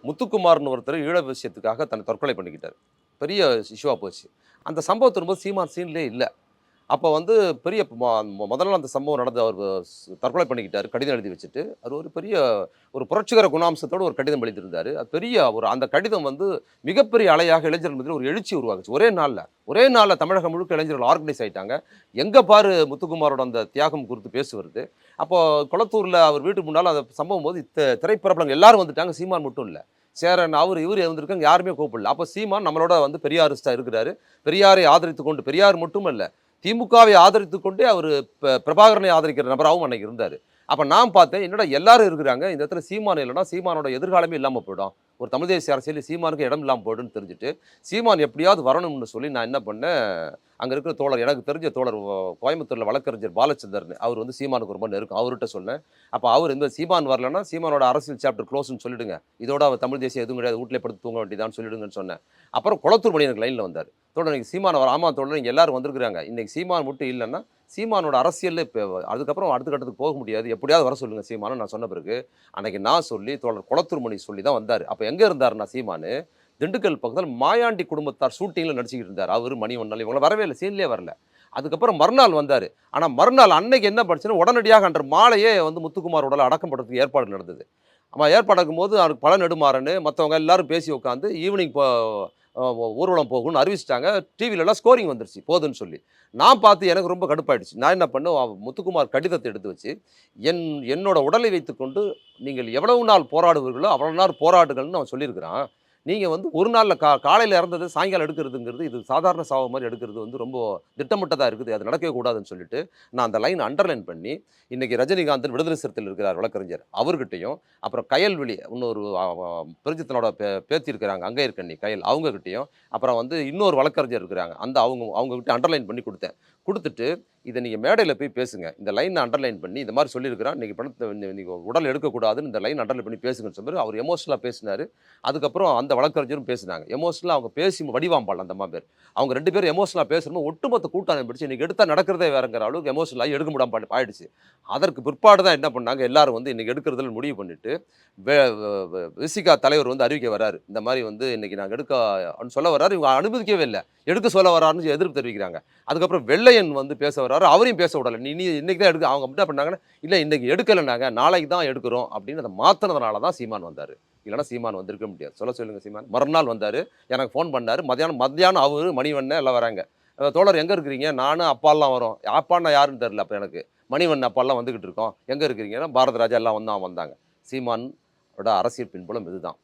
முத்துக்குமார்னு ஒருத்தர் ஈழ விஷயத்துக்காக தன்னை தற்கொலை பண்ணிக்கிட்டார். பெரிய இஷ்யூவா போச்சு. அந்த சம்பவத்தின் வரும்போது சீமான் சீன்லயே இல்ல. அப்போ வந்து பெரிய முதல்ல அந்த சம்பவம் நடந்து அவர் தற்கொலை பண்ணிக்கிட்டாரு. கடிதம் எழுதி வச்சுட்டு. அது ஒரு பெரிய ஒரு புரட்சிகர குணாம்சத்தோட ஒரு கடிதம் எழுதியிருந்தாரு. அது பெரிய ஒரு அந்த கடிதம் வந்து மிகப்பெரிய அலையாக இளைஞர்கள் மத்தியில ஒரு எழுச்சி உருவாக்குச்சு. ஒரே நாள்ல தமிழகம் முழுக்க இளைஞர்கள் ஆர்கனைஸ் ஆயிட்டாங்க. எங்க பாரு முத்துக்குமாரோட அந்த தியாகம் குறித்து பேசு வருது. அப்போ கொளத்தூர்ல அவர் வீட்டுக்கு முன்னால அந்த சம்பவம் போது திரைப்பிரபலங்கள் எல்லாரும் வந்துட்டாங்க. சீமான் மட்டும் இல்ல. சேரன் அவரு இவரு வந்திருக்காங்க. யாருமே கூப்பிடல. அப்போ சீமான் நம்மளோட வந்து பெரியாரிஸ்டா இருக்கிறாரு. பெரியாரை ஆதரித்துக் கொண்டு பெரியார் மட்டுமல்ல திமுகவை ஆதரித்துக் கொண்டே அவர் பிரபாகரனை ஆதரிக்கிற நபராகவும் அன்னைக்கு இருந்தார். அப்போ நான் பார்த்தேன் என்னடா எல்லாரும் இருக்கிறாங்க இந்த இடத்துல சீமான் இல்லைன்னா சீமானோட எதிர்காலமே இல்லாமல் போயிடும். ஒரு தமிழ் தேசிய அரசியல் சீமானுக்கு இடம் இல்லாமல் போயிடுன்னு தெரிஞ்சுட்டு சீமான் எப்படியாவது வரணும்னு சொல்லி நான் என்ன பண்ணேன், அங்கே இருக்கிற தோழர் எனக்கு தெரிஞ்ச தோழர் கோயம்புத்தூரில் வழக்கறிஞர் பாலச்சந்தர்னு அவர் வந்து சீமானுக்கு ரொம்ப நெருக்கம். அவர்கிட்ட சொன்னேன். அப்போ அவர் இந்த சீமான் வரலன்னா சீமானோட அரசியல் சாப்டர் க்ளோஸ்ன்னு சொல்லிடுங்க. இதோட அவர் தமிழ் தேசியம் எதுவும் கிடையாது வீட்டிலே படுத்து தூங்க வேண்டியதான்னு சொல்லிடுங்கன்னு சொன்னேன். அப்புறம் குளத்தூர் மணி எனக்கு லைனில் வந்தார். தோழர் இன்னைக்கு சீமான வர ஆமா தோழர் இங்கே எல்லாரும் வந்திருக்கிறாங்க. இன்னைக்கு சீமான் மட்டும் இல்லைன்னா சீமானோட அரசியலில் இப்போ அதுக்கப்புறம் அடுத்த கட்டத்துக்கு போக முடியாது. எப்படியாவது வர சொல்லுங்கள் சீமானு நான் சொன்ன பிறகு அன்னைக்கு நான் சொல்லி தோழர் குளத்தூர் மணி சொல்லி தான் வந்தார். அப்போ எங்கே இருந்தாருன்னா சீமானு திண்டுக்கல் பக்கத்தில் மாயாண்டி குடும்பத்தார் ஷூட்டிங்கில் நடிச்சுக்கிட்டு இருந்தார். அவர் மணிவண்ணன் இவங்க வரவே இல்லை, சீன்லேயே வரல. அதுக்கப்புறம் மறுநாள் வந்தார். ஆனால் மறுநாள் அன்னைக்கு என்ன படிச்சுன்னா உடனடியாக அன்ற மாலையே வந்து முத்துக்குமார் உடலை அடக்கம் பண்ணுறதுக்கு ஏற்பாடு நடந்தது. ஆமாம் ஏற்பாடு ஆகும்போது அவருக்கு பல நெடுமாறன்னு மற்றவங்க எல்லாரும் பேசி உட்காந்து ஈவினிங் ஊர்வலம் போகும்னு அறிவிச்சிட்டாங்க. டிவிலெலாம் ஸ்கோரிங் வந்துருச்சு போதுன்னு சொல்லி. நான் பார்த்து எனக்கு ரொம்ப கடுப்பாயிடுச்சு. நான் என்ன பண்ணேன் முத்துக்குமார் கடிதத்தை எடுத்து வச்சு என்னோட உடலை வைத்துக்கொண்டு நீங்கள் எவ்வளவு நாள் போராடுவீர்களோ அவ்வளவு நாள் போராடுகள்னு அவன் சொல்லியிருக்கிறான். நீங்கள் வந்து ஒரு நாளில் காலையில் இறந்தது சாயங்காலம் எடுக்கிறதுங்கிறது இது சாதாரண சாவு மாதிரி எடுக்கிறது வந்து ரொம்ப திட்டமிட்டதாக இருக்குது. அது நடக்கவே கூடாதுன்னு சொல்லிட்டு நான் அந்த லைன் அண்டர்லைன் பண்ணி இன்றைக்கி ரஜினிகாந்தன் விடுதலை சிறுத்தையில் இருக்கிறார் வழக்கறிஞர் அவர்கிட்டையும் அப்புறம் கயல்வெளி இன்னொரு பிரஜித்தனோட பேத்தி இருக்கிறாங்க அங்கே இருக்கண்ணி கயல் அவங்ககிட்டையும் அப்புறம் வந்து இன்னொரு வழக்கறிஞர் இருக்கிறாங்க அந்த அவங்ககிட்ட அண்டர்லைன் பண்ணி கொடுத்துட்டு இதை நீங்கள் மேடையில் போய் பேசுங்க. இந்த லைனை அண்டர்லைன் பண்ணி இந்த மாதிரி சொல்லியிருக்கிறான் இன்றைக்கி பணத்தை நீங்கள் உடல் எடுக்கக்கூடாதுன்னு இந்த லைன் அண்டர்லைன் பண்ணி பேசுங்கன்னு சொல்லி அவர் எமோஷனலாக பேசினார். அதுக்கப்புறம் அந்த வழக்கறிஞரும் பேசினாங்க. எமோஷனலாக அவங்க பேசி வடிவாம்பாள் அந்த பேர் அவங்க 2 பேரும் எமோஷனலாக பேசணும் ஒட்டுமொத்த கூட்டம் பிடிச்சி இன்றைக்கி எடுத்தால் நடக்கிறதே வேறுங்கிற அளவுக்கு எமோஷனலாக எடுக்க முடியாமல் ஆயிடுச்சு. அதற்கு பிற்பாடு தான் என்ன பண்ணாங்க எல்லாரும் வந்து இன்றைக்கி எடுக்கிறதுல முடிவு பண்ணிவிட்டு விசிகா தலைவர் வந்து அறிவிக்க வராரு. இந்த மாதிரி வந்து இன்றைக்கி நாங்கள் எடுக்க சொல்ல வர்றாரு. இவங்க அனுமதிக்கவே இல்லை. எடுக்க சொல்ல வராருன்னு எதிர்ப்பு தெரிவிக்கிறாங்க. அதுக்கப்புறம் வெள்ளையன் வந்து பேச வர்றாரு. அவரையும் பேச விடலை. நீ இன்றைக்கி தான் எடுக்க அவங்க என்ன பண்ணாங்கன்னா இல்லை இன்றைக்கி எடுக்கலை நாங்கள் நாளைக்கு தான் எடுக்கிறோம் அப்படின்னு அதை மாற்றினதுனால தான் சீமான் வந்தார். இல்லைனா சீமான் வந்திருக்க முடியாது. சொல்லுங்கள் சீமான். மறுநாள் வந்தார். எனக்கு ஃபோன் பண்ணார். மத்தியானம் அவர் மணிவண்ணன் எல்லாம் வராங்க. தோழர் எங்கே இருக்கிறீங்க? நானும் அப்பாலாம் வரோம். அப்பான்னா யாருன்னு தெரில. அப்போ எனக்கு மணிவண்ணன் அப்பாலாம் வந்துக்கிட்டு இருக்கோம். எங்கே இருக்கிறீங்கன்னா பாரத ராஜா எல்லாம் வந்தாங்க. சீமானோட அரசியல் பின்புலம் இதுதான்.